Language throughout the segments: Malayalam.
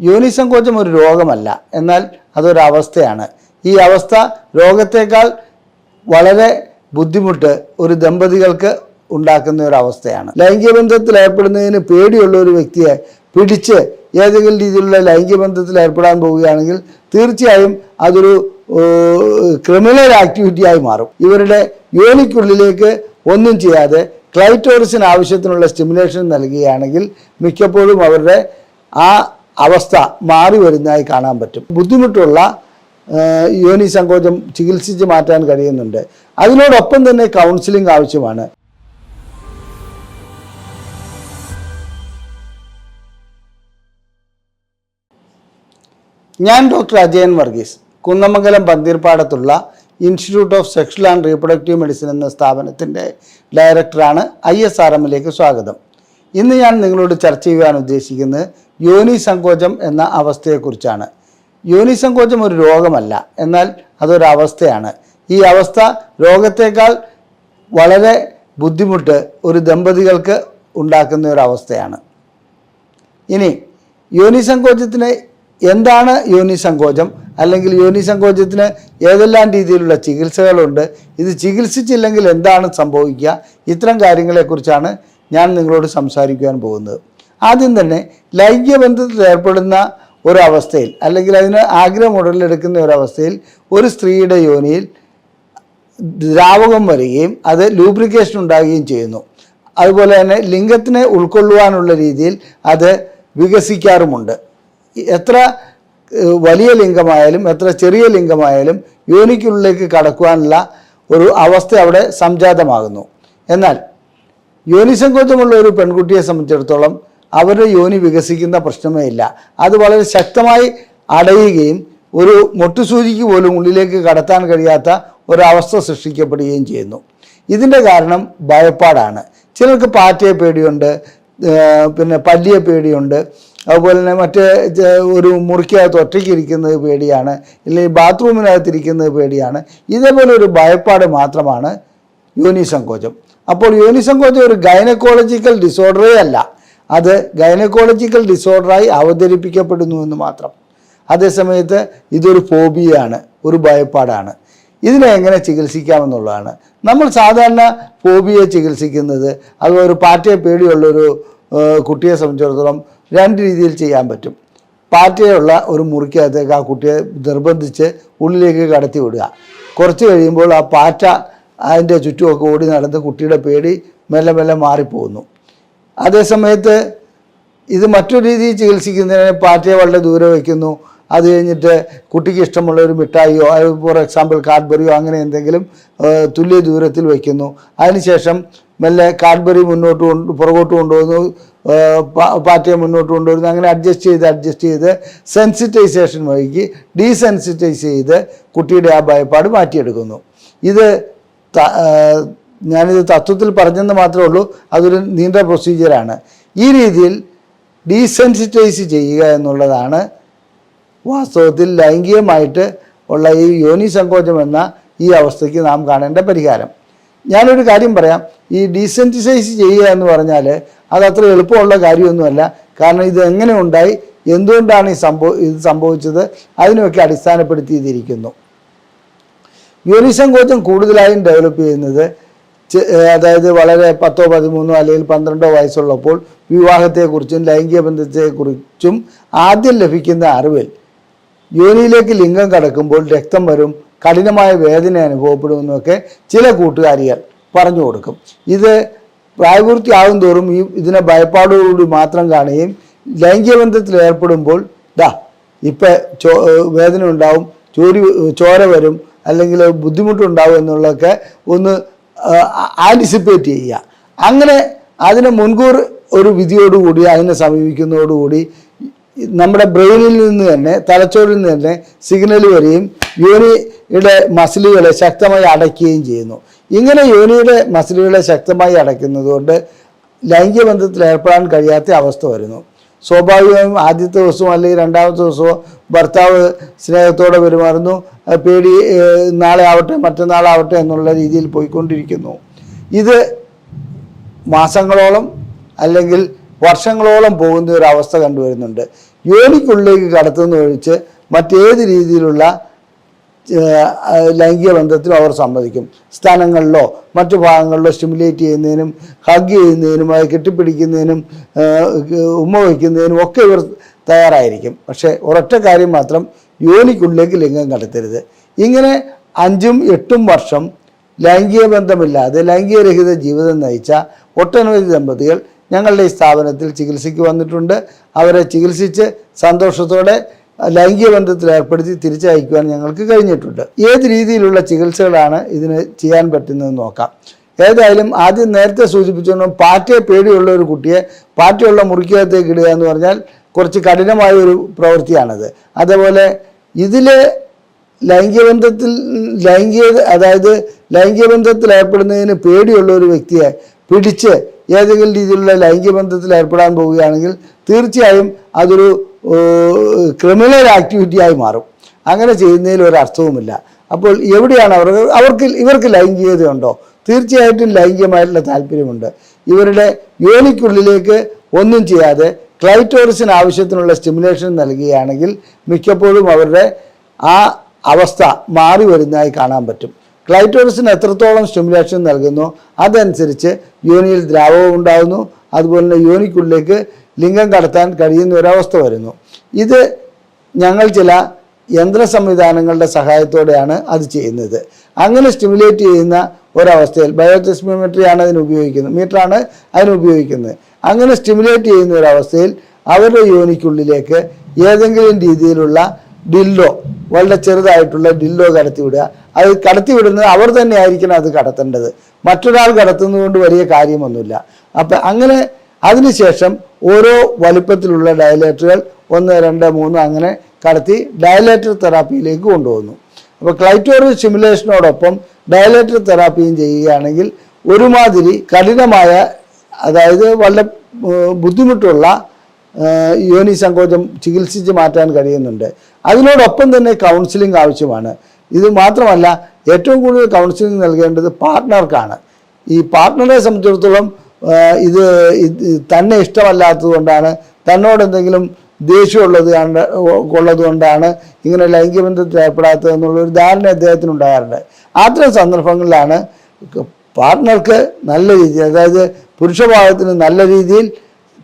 യോനിസങ്കോചം ഒരു രോഗമല്ല, എന്നാൽ അതൊരവസ്ഥയാണ്. ഈ അവസ്ഥ രോഗത്തേക്കാൾ വളരെ ബുദ്ധിമുട്ട് ഒരു ദമ്പതികൾക്ക് ഉണ്ടാക്കുന്ന ഒരു അവസ്ഥയാണ്. ലൈംഗിക ബന്ധത്തിൽ ഏർപ്പെടുന്നതിന് പേടിയുള്ള ഒരു വ്യക്തിയെ പിടിച്ച് ഏതെങ്കിലും രീതിയിലുള്ള ലൈംഗിക ബന്ധത്തിൽ ഏർപ്പെടാൻ പോവുകയാണെങ്കിൽ തീർച്ചയായും അതൊരു ക്രിമിനൽ ആക്ടിവിറ്റിയായി മാറും. ഇവരുടെ യോനിക്കുള്ളിലേക്ക് ഒന്നും ചെയ്യാതെ ക്ലൈറ്റോറിസിന് ആവശ്യത്തിനുള്ള സ്റ്റിമുലേഷൻ നൽകുകയാണെങ്കിൽ മിക്കപ്പോഴും അവരുടെ ആ അവസ്ഥ മാറി വരുന്നതായി കാണാൻ പറ്റും. ബുദ്ധിമുട്ടുള്ള യോനി സങ്കോചം ചികിത്സിച്ച് മാറ്റാൻ കഴിയുന്നുണ്ട്. അതിനോടൊപ്പം തന്നെ കൗൺസിലിംഗ് ആവശ്യമാണ്. ഞാൻ ഡോക്ടർ അജയൻ വർഗീസ്, കുന്നമംഗലം പന്തീർപ്പാടത്തുള്ള institute of sexual and reproductive medicine എന്ന സ്ഥാപനത്തിൻ്റെ ഡയറക്ടറാണ്. ISRMലേക്ക് സ്വാഗതം. ഇന്ന് ഞാൻ നിങ്ങളോട് ചർച്ച ചെയ്യാൻ ഉദ്ദേശിക്കുന്നത് യോനി സങ്കോചം എന്ന അവസ്ഥയെക്കുറിച്ചാണ്. യോനി സങ്കോചം ഒരു രോഗമല്ല, എന്നാൽ അതൊരവസ്ഥയാണ്. ഈ അവസ്ഥ രോഗത്തേക്കാൾ വളരെ ബുദ്ധിമുട്ട് ഒരു ദമ്പതികൾക്ക് ഉണ്ടാക്കുന്ന ഒരു അവസ്ഥയാണ്. ഇനി യോനി സങ്കോചത്തിന് എന്താണ് യോനി സങ്കോചം, അല്ലെങ്കിൽ യോനി സങ്കോചത്തിന് ഏതെല്ലാം രീതിയിലുള്ള ചികിത്സകളുണ്ട്, ഇത് ചികിത്സിച്ചില്ലെങ്കിൽ എന്താണ് സംഭവിക്കുക, ഇത്തരം കാര്യങ്ങളെക്കുറിച്ചാണ് ഞാൻ നിങ്ങളോട് സംസാരിക്കുവാൻ പോകുന്നത്. ആദ്യം തന്നെ ലൈംഗിക ബന്ധത്തിൽ ഏർപ്പെടുന്ന ഒരവസ്ഥയിൽ, അല്ലെങ്കിൽ അതിന് ആഗ്രഹം ഉടലെടുക്കുന്ന ഒരവസ്ഥയിൽ ഒരു സ്ത്രീയുടെ യോനിയിൽ ദ്രാവകം വരികയും അത് ലൂബ്രിക്കേഷൻ ഉണ്ടാകുകയും ചെയ്യുന്നു. അതുപോലെ തന്നെ ലിംഗത്തിനെ ഉൾക്കൊള്ളുവാനുള്ള രീതിയിൽ അത് വികസിക്കാറുമുണ്ട്. എത്ര വലിയ ലിംഗമായാലും എത്ര ചെറിയ ലിംഗമായാലും യോനിക്കുള്ളിലേക്ക് കടക്കുവാനുള്ള ഒരു അവസ്ഥ അവിടെ സംജാതമാകുന്നു. എന്നാൽ യോനി സങ്കോചമുള്ള ഒരു പെൺകുട്ടിയെ സംബന്ധിച്ചിടത്തോളം അവരുടെ യോനി വികസിക്കുന്ന പ്രശ്നമേ ഇല്ല. അത് വളരെ ശക്തമായി അടയുകയും ഒരു മൊട്ടുസൂചിക്ക് പോലും ഉള്ളിലേക്ക് കടത്താൻ കഴിയാത്ത ഒരവസ്ഥ സൃഷ്ടിക്കപ്പെടുകയും ചെയ്യുന്നു. ഇതിൻ്റെ കാരണം ഭയപ്പാടാണ്. ചിലർക്ക് പാറ്റയെ പേടിയുണ്ട്, പിന്നെ പല്ലിയെ പേടിയുണ്ട്, അതുപോലെ തന്നെ മറ്റേ ഒരു മുറിക്കകത്ത് ഒറ്റയ്ക്ക് ഇരിക്കുന്നത് പേടിയാണ്, അല്ലെങ്കിൽ ബാത്റൂമിനകത്തിരിക്കുന്നത് പേടിയാണ്. ഇതേപോലെ ഒരു ഭയപ്പാട് മാത്രമാണ് യോനി സങ്കോചം. അപ്പോൾ യോനി സങ്കോചം ഒരു ഗൈനക്കോളജിക്കൽ ഡിസോർഡറേ അല്ല, അത് ഗൈനക്കോളജിക്കൽ ഡിസോർഡറായി അവതരിപ്പിക്കപ്പെടുന്നു എന്ന് മാത്രം. അതേസമയത്ത് ഇതൊരു ഫോബിയയാണ്, ഒരു ഭയപ്പാടാണ്. ഇതിനെ എങ്ങനെ ചികിത്സിക്കാമെന്നുള്ളതാണ്. നമ്മൾ സാധാരണ ഫോബിയെ ചികിത്സിക്കുന്നത്, അത് ഒരു പാറ്റയെ പേടിയുള്ളൊരു കുട്ടിയെ സംബന്ധിച്ചിടത്തോളം രണ്ട് രീതിയിൽ ചെയ്യാൻ പറ്റും. പാറ്റയുള്ള ഒരു മുറിക്കകത്തേക്ക് ആ കുട്ടിയെ നിർബന്ധിച്ച് ഉള്ളിലേക്ക് കടത്തി വിടുക. കുറച്ച് കഴിയുമ്പോൾ ആ പാറ്റ അതിൻ്റെ ചുറ്റുമൊക്കെ ഓടി നടന്ന് കുട്ടിയുടെ പേടി മെല്ലെ മെല്ലെ മാറിപ്പോകുന്നു. അതേസമയത്ത് ഇത് മറ്റൊരു രീതിയിൽ ചികിത്സിക്കുന്നതിന് പാറ്റയെ വളരെ ദൂരെ വയ്ക്കുന്നു. അത് കഴിഞ്ഞിട്ട് കുട്ടിക്ക് ഇഷ്ടമുള്ള ഒരു മിഠായിയോ, ഫോർ എക്സാമ്പിൾ കാഡ്ബറിയോ അങ്ങനെ എന്തെങ്കിലും തുല്യ ദൂരത്തിൽ വയ്ക്കുന്നു. അതിനുശേഷം മെല്ലെ കാഡ്ബറി പുറകോട്ട് കൊണ്ടുവന്നു, പാറ്റയെ മുന്നോട്ട് കൊണ്ടുവരുന്നു. അങ്ങനെ അഡ്ജസ്റ്റ് ചെയ്ത് സെൻസിറ്റൈസേഷൻ വഴിക്ക് ഡീസെൻസിറ്റൈസ് ചെയ്ത് കുട്ടിയുടെ ആ ഭയപ്പാട് മാറ്റിയെടുക്കുന്നു. ഞാനിത് തത്വത്തിൽ പറഞ്ഞെന്ന് മാത്രമേ ഉള്ളൂ, അതൊരു നീണ്ട പ്രൊസീജിയറാണ്. ഈ രീതിയിൽ ഡീസെൻസിറ്റൈസ് ചെയ്യുക എന്നുള്ളതാണ് വാസ്തവത്തിൽ ലൈംഗികമായിട്ട് ഉള്ള ഈ യോനി സങ്കോചം എന്ന ഈ അവസ്ഥയ്ക്ക് നാം കാണേണ്ട പരിഹാരം. ഞാനൊരു കാര്യം പറയാം, ഈ ഡീസെൻസിറ്റൈസ് ചെയ്യുക എന്ന് പറഞ്ഞാൽ അത് അത്ര എളുപ്പമുള്ള കാര്യമൊന്നുമല്ല. കാരണം ഇത് എങ്ങനെ ഉണ്ടായി, എന്തുകൊണ്ടാണ് ഇത് സംഭവിച്ചത്, അതിനൊക്കെ അടിസ്ഥാനപ്പെടുത്തിയിരിക്കുന്നു. യോനി സങ്കോചം കൂടുതലായും ഡെവലപ്പ് ചെയ്യുന്നത് അതായത് വളരെ 10, 13 അല്ലെങ്കിൽ 12 വയസ്സുള്ളപ്പോൾ വിവാഹത്തെക്കുറിച്ചും ലൈംഗിക ബന്ധത്തെക്കുറിച്ചും ആദ്യം ലഭിക്കുന്ന അറിവിൽ യോനിയിലേക്ക് ലിംഗം കടക്കുമ്പോൾ രക്തം വരും, കഠിനമായ വേദന അനുഭവപ്പെടുമെന്നൊക്കെ ചില കൂട്ടുകാരികൾ പറഞ്ഞു കൊടുക്കും. ഇത് പ്രായപൂർത്തിയാകും തോറും ഇതിനെ ഭയപ്പാടോടുകൂടി മാത്രം കാണുകയും ലൈംഗിക ബന്ധത്തിൽ ഏർപ്പെടുമ്പോൾ ഇപ്പം വേദന ഉണ്ടാവും, ചോര വരും, അല്ലെങ്കിൽ ബുദ്ധിമുട്ടുണ്ടാവും എന്നുള്ളതൊക്കെ ഒന്ന് ആൻറ്റിസിപ്പേറ്റ് ചെയ്യുക. അങ്ങനെ അതിനെ മുൻകൂർ ഒരു വിധിയോടുകൂടി അതിനെ സമീപിക്കുന്നതോടുകൂടി നമ്മുടെ ബ്രെയിനിൽ നിന്ന് തന്നെ, തലച്ചോറിൽ നിന്ന് തന്നെ സിഗ്നൽ വരികയും യോനിയുടെ മസിലുകളെ ശക്തമായി അടയ്ക്കുകയും ചെയ്യുന്നു. ഇങ്ങനെ യോനിയുടെ മസിലുകളെ ശക്തമായി അടയ്ക്കുന്നതുകൊണ്ട് ലൈംഗിക ബന്ധത്തിൽ ഏർപ്പെടാൻ കഴിയാത്ത അവസ്ഥ വരുന്നു. സ്വാഭാവികമായും ആദ്യത്തെ ദിവസമോ അല്ലെങ്കിൽ രണ്ടാമത്തെ ദിവസമോ ഭർത്താവ് സ്നേഹത്തോടെ പെരുമാറുന്നു, പേടി നാളെ ആവട്ടെ മറ്റന്നാളാവട്ടെ എന്നുള്ള രീതിയിൽ പോയിക്കൊണ്ടിരിക്കുന്നു. ഇത് മാസങ്ങളോളം അല്ലെങ്കിൽ വർഷങ്ങളോളം പോകുന്ന ഒരു അവസ്ഥ കണ്ടുവരുന്നുണ്ട്. യോനിക്കുള്ളിലേക്ക് കടത്തുന്ന ഒഴിച്ച് മറ്റേത് രീതിയിലുള്ള ലൈംഗിക ബന്ധത്തിനും അവർ സമ്മതിക്കും. സ്ഥാനങ്ങളിലോ മറ്റു ഭാഗങ്ങളിലോ സ്റ്റിമുലേറ്റ് ചെയ്യുന്നതിനും ഹഗ് ചെയ്യുന്നതിനും അത് കെട്ടിപ്പിടിക്കുന്നതിനും ഉമ്മ വയ്ക്കുന്നതിനും ഒക്കെ ഇവർ തയ്യാറായിരിക്കും. പക്ഷേ ഒരൊറ്റ കാര്യം മാത്രം, യോനിക്കുള്ളിലേക്ക് ലിംഗം കടത്തരുത്. ഇങ്ങനെ 5-8 വർഷം ലൈംഗിക ബന്ധമില്ലാതെ ലൈംഗികരഹിത ജീവിതം നയിച്ച ഒട്ടനവധി ദമ്പതികൾ ഞങ്ങളുടെ ഈ സ്ഥാപനത്തിൽ ചികിത്സയ്ക്ക് വന്നിട്ടുണ്ട്. അവരെ ചികിത്സിച്ച് സന്തോഷത്തോടെ ലൈംഗിക ബന്ധത്തിൽ ഏർപ്പെടുത്തി തിരിച്ചയക്കുവാൻ ഞങ്ങൾക്ക് കഴിഞ്ഞിട്ടുണ്ട്. ഏത് രീതിയിലുള്ള ചികിത്സകളാണ് ഇതിന് ചെയ്യാൻ പറ്റുന്നതെന്ന് നോക്കാം. ഏതായാലും ആദ്യം നേരത്തെ സൂചിപ്പിച്ചുകൊണ്ടും പാറ്റയെ പേടിയുള്ള ഒരു കുട്ടിയെ പാറ്റയുള്ള മുറിക്കകത്തേക്ക് ഇടുക എന്ന് പറഞ്ഞാൽ കുറച്ച് കഠിനമായ ഒരു പ്രവൃത്തിയാണത്. അതേപോലെ ഇതിൽ ലൈംഗിക ബന്ധത്തിൽ ഏർപ്പെടുന്നതിന് പേടിയുള്ള ഒരു വ്യക്തിയെ പിടിച്ച് ഏതെങ്കിലും രീതിയിലുള്ള ലൈംഗിക ബന്ധത്തിൽ ഏർപ്പെടാൻ പോവുകയാണെങ്കിൽ തീർച്ചയായും അതൊരു ക്രിമിനൽ ആക്ടിവിറ്റിയായി മാറും. അങ്ങനെ ചെയ്യുന്നതിൽ ഒരർത്ഥവുമില്ല. അപ്പോൾ എവിടെയാണ് ഇവർക്ക് ലൈംഗികതയുണ്ടോ? തീർച്ചയായിട്ടും ലൈംഗികമായിട്ടുള്ള താല്പര്യമുണ്ട്. ഇവരുടെ യോനിക്കുള്ളിലേക്ക് ഒന്നും ചെയ്യാതെ ക്ലൈറ്റോറിസിന് ആവശ്യത്തിനുള്ള സ്റ്റിമുലേഷൻ നൽകുകയാണെങ്കിൽ മിക്കപ്പോഴും അവരുടെ ആ അവസ്ഥ മാറി വരുന്നതായി കാണാൻ പറ്റും. ക്ലൈറ്റോറിസിന് എത്രത്തോളം സ്റ്റിമുലേഷൻ നൽകുന്നു അതനുസരിച്ച് യോനിയിൽ ദ്രാവകം ഉണ്ടാകുന്നു. അതുപോലെ തന്നെ യോനിക്കുള്ളിലേക്ക് ലിംഗം കടത്താൻ കഴിയുന്ന ഒരവസ്ഥ വരുന്നു. ഇത് ഞങ്ങൾ ചില യന്ത്ര സംവിധാനങ്ങളുടെ സഹായത്തോടെയാണ് അത് ചെയ്യുന്നത്. അങ്ങനെ സ്റ്റിമുലേറ്റ് ചെയ്യുന്ന ഒരവസ്ഥയിൽ ബയോടെസ്റ്റിമീറ്ററാണ് മീറ്ററാണ് അതിന് ഉപയോഗിക്കുന്നത്. അങ്ങനെ സ്റ്റിമുലേറ്റ് ചെയ്യുന്ന ഒരവസ്ഥയിൽ അവരുടെ യോനിക്കുള്ളിലേക്ക് ഏതെങ്കിലും രീതിയിലുള്ള ഡില്ലോ, വളരെ ചെറുതായിട്ടുള്ള ഡില്ലോ കടത്തിവിടുക. അത് കടത്തിവിടുന്നത് അവർ തന്നെ ആയിരിക്കണം അത് കടത്തേണ്ടത്. മറ്റൊരാൾ കടത്തുന്നതുകൊണ്ട് വലിയ കാര്യമൊന്നുമില്ല. അപ്പം അങ്ങനെ അതിനുശേഷം ഓരോ വലിപ്പത്തിലുള്ള ഡയലേറ്ററുകൾ 1, 2, 3 അങ്ങനെ കടത്തി ഡയലേറ്റർ തെറാപ്പിയിലേക്ക് കൊണ്ടുപോകുന്നു. അപ്പോൾ ക്ലൈറ്റോറിസ് സ്റ്റിമുലേഷനോടൊപ്പം ഡയലേറ്റർ തെറാപ്പിയും ചെയ്യുകയാണെങ്കിൽ ഒരുമാതിരി കഠിനമായ, അതായത് വളരെ ബുദ്ധിമുട്ടുള്ള യോനി സങ്കോചം ചികിത്സിച്ച് മാറ്റാൻ കഴിയുന്നുണ്ട്. അതിനോടൊപ്പം തന്നെ കൗൺസിലിംഗ് ആവശ്യമാണ്. ഇത് മാത്രമല്ല, ഏറ്റവും കൂടുതൽ കൗൺസിലിംഗ് നൽകേണ്ടത് പാർട്ട്ണർക്കാണ്. ഈ പാർട്ട്ണറെ സംബന്ധിച്ചിടത്തോളം ഇത് തന്നെ ഇഷ്ടമല്ലാത്തത് കൊണ്ടാണ്, തന്നോട് എന്തെങ്കിലും ദേഷ്യമുള്ളത് കൊണ്ടാണ് ഇങ്ങനെ ലൈംഗിക ബന്ധത്തിൽ ഏർപ്പെടാത്തത് എന്നുള്ളൊരു ധാരണ അദ്ദേഹത്തിന് ഉണ്ടാകാറുണ്ട്. അത്തരം സന്ദർഭങ്ങളിലാണ് പാർട്ട്ണർക്ക് നല്ല രീതിയിൽ, അതായത് പുരുഷഭാഗത്തിന് നല്ല രീതിയിൽ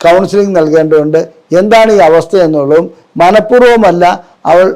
കൗൺസിലിംഗ് നൽകേണ്ടതുണ്ട്. എന്താണ് ഈ അവസ്ഥ എന്നുള്ളതും മനഃപൂർവ്വമല്ല അവൾ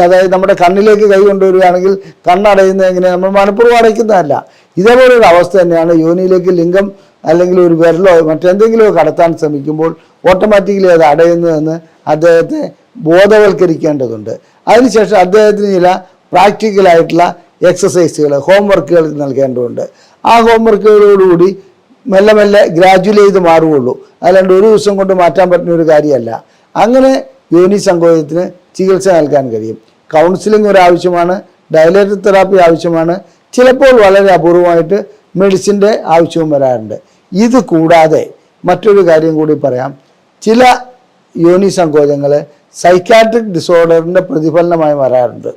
അതായത് നമ്മുടെ കണ്ണിലേക്ക് കൈ കൊണ്ടുവരികയാണെങ്കിൽ കണ്ണടയുന്നത് എങ്ങനെ, നമ്മൾ മനഃപൂർവ്വം അടയ്ക്കുന്നതല്ല. ഇതേപോലൊരു അവസ്ഥ തന്നെയാണ് യോനിയിലേക്ക് ലിംഗം അല്ലെങ്കിൽ ഒരു വിരലോ മറ്റെന്തെങ്കിലുമോ കടത്താൻ ശ്രമിക്കുമ്പോൾ ഓട്ടോമാറ്റിക്കലി അത് അടയുന്നതെന്ന് അദ്ദേഹത്തെ ബോധവൽക്കരിക്കേണ്ടതുണ്ട്. അതിനുശേഷം അദ്ദേഹത്തിന് ചില പ്രാക്ടിക്കലായിട്ടുള്ള എക്സസൈസുകൾ, ഹോംവർക്കുകൾ നൽകേണ്ടതുണ്ട്. ആ ഹോംവർക്കുകളോടുകൂടി മെല്ലെ മെല്ലെ ഗ്രാജുവൽ ചെയ്ത് മാറുകയുള്ളൂ. അല്ലാണ്ട് ഒരു ദിവസം കൊണ്ട് മാറ്റാൻ പറ്റുന്ന ഒരു കാര്യമല്ല. അങ്ങനെ യോനി സങ്കോചത്തിന് ചികിത്സ നൽകാൻ കഴിയും. കൗൺസിലിംഗ് ഒരാവശ്യമാണ്, ഡയലേറ്റർ തെറാപ്പി ആവശ്യമാണ്, ചിലപ്പോൾ വളരെ അപൂർവമായിട്ട് മെഡിസിൻ്റെ ആവശ്യവും വരാറുണ്ട്. ഇത് കൂടാതെ മറ്റൊരു കാര്യം കൂടി പറയാം. ചില യോനി സങ്കോചങ്ങൾ സൈക്കാട്രിക് ഡിസോർഡറിൻ്റെ പ്രതിഫലനമായി വരാറുണ്ട്.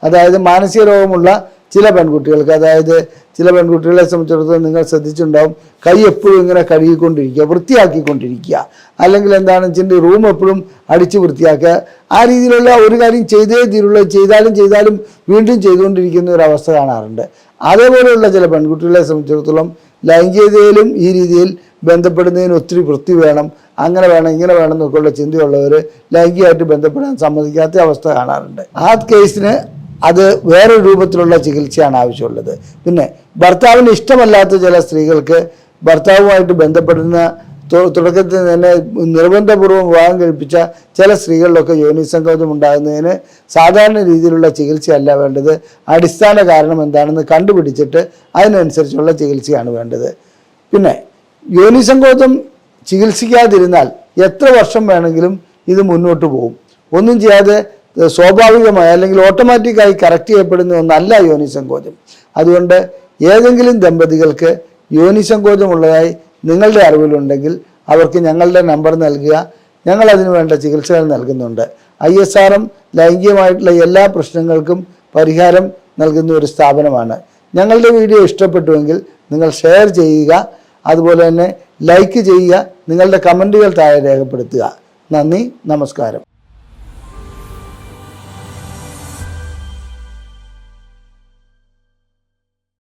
അതായത് മാനസിക രോഗമുള്ള ചില പെൺകുട്ടികൾക്ക്, അതായത് ചില പെൺകുട്ടികളെ സംബന്ധിച്ചിടത്തോളം നിങ്ങൾ ശ്രദ്ധിച്ചിട്ടുണ്ടാവും, കൈ എപ്പോഴും ഇങ്ങനെ കഴുകിക്കൊണ്ടിരിക്കുക, വൃത്തിയാക്കിക്കൊണ്ടിരിക്കുക, അല്ലെങ്കിൽ എന്താണെന്ന് വെച്ചിട്ടുണ്ടെങ്കിൽ റൂം എപ്പോഴും അടിച്ച് വൃത്തിയാക്കുക. ആ രീതിയിലുള്ള ഒരു കാര്യം ചെയ്തേ തീരുള്ളൂ, ചെയ്താലും വീണ്ടും ചെയ്തുകൊണ്ടിരിക്കുന്ന ഒരു അവസ്ഥ കാണാറുണ്ട്. അതേപോലെയുള്ള ചില പെൺകുട്ടികളെ സംബന്ധിച്ചിടത്തോളം ലൈംഗികതയിലും ഈ രീതിയിൽ ബന്ധപ്പെടുന്നതിന് ഒത്തിരി വൃത്തി വേണം, അങ്ങനെ വേണം ഇങ്ങനെ വേണം എന്നൊക്കെയുള്ള ചിന്തയുള്ളവർ ലൈംഗികമായിട്ട് ബന്ധപ്പെടാൻ സമ്മതിക്കാത്ത അവസ്ഥ കാണാറുണ്ട്. ആ കേസിന് അത് വേറൊരു രൂപത്തിലുള്ള ചികിത്സയാണ് ആവശ്യമുള്ളത്. പിന്നെ ഭർത്താവിന് ഇഷ്ടമല്ലാത്ത ചില സ്ത്രീകൾക്ക് ഭർത്താവുമായിട്ട് ബന്ധപ്പെടുന്ന തുടക്കത്തിൽ തന്നെ നിർബന്ധപൂർവ്വം വിവാഹം കഴിപ്പിച്ച ചില സ്ത്രീകളിലൊക്കെ യോനി സങ്കോചം ഉണ്ടാകുന്നതിന് സാധാരണ രീതിയിലുള്ള ചികിത്സയല്ല വേണ്ടത്. അടിസ്ഥാന കാരണം എന്താണെന്ന് കണ്ടുപിടിച്ചിട്ട് അതിനനുസരിച്ചുള്ള ചികിത്സയാണ് വേണ്ടത്. പിന്നെ യോനി സങ്കോചം ചികിത്സിക്കാതിരുന്നാൽ എത്ര വർഷം വേണമെങ്കിലും ഇത് മുന്നോട്ട് പോകും. ഒന്നും ചെയ്യാതെ സ്വാഭാവികമായി അല്ലെങ്കിൽ ഓട്ടോമാറ്റിക്കായി കറക്റ്റ് ചെയ്യപ്പെടുന്ന ഒന്നല്ല യോനി സങ്കോചം. അതുകൊണ്ട് ഏതെങ്കിലും ദമ്പതികൾക്ക് യോനി സങ്കോചമുള്ളതായി നിങ്ങളുടെ അറിവിലുണ്ടെങ്കിൽ അവർക്ക് ഞങ്ങളുടെ നമ്പർ നൽകുക. ഞങ്ങൾ അതിനു വേണ്ട ചികിത്സകൾ നൽകുന്നുണ്ട്. ISRM ലൈംഗികമായിട്ടുള്ള എല്ലാ പ്രശ്നങ്ങൾക്കും പരിഹാരം നൽകുന്ന ഒരു സ്ഥാപനമാണ്. ഞങ്ങളുടെ വീഡിയോ ഇഷ്ടപ്പെട്ടുവെങ്കിൽ നിങ്ങൾ ഷെയർ ചെയ്യുക, അതുപോലെ തന്നെ ലൈക്ക് ചെയ്യുക, നിങ്ങളുടെ കമൻറ്റുകൾ താഴെ രേഖപ്പെടുത്തുക. നന്ദി, നമസ്കാരം.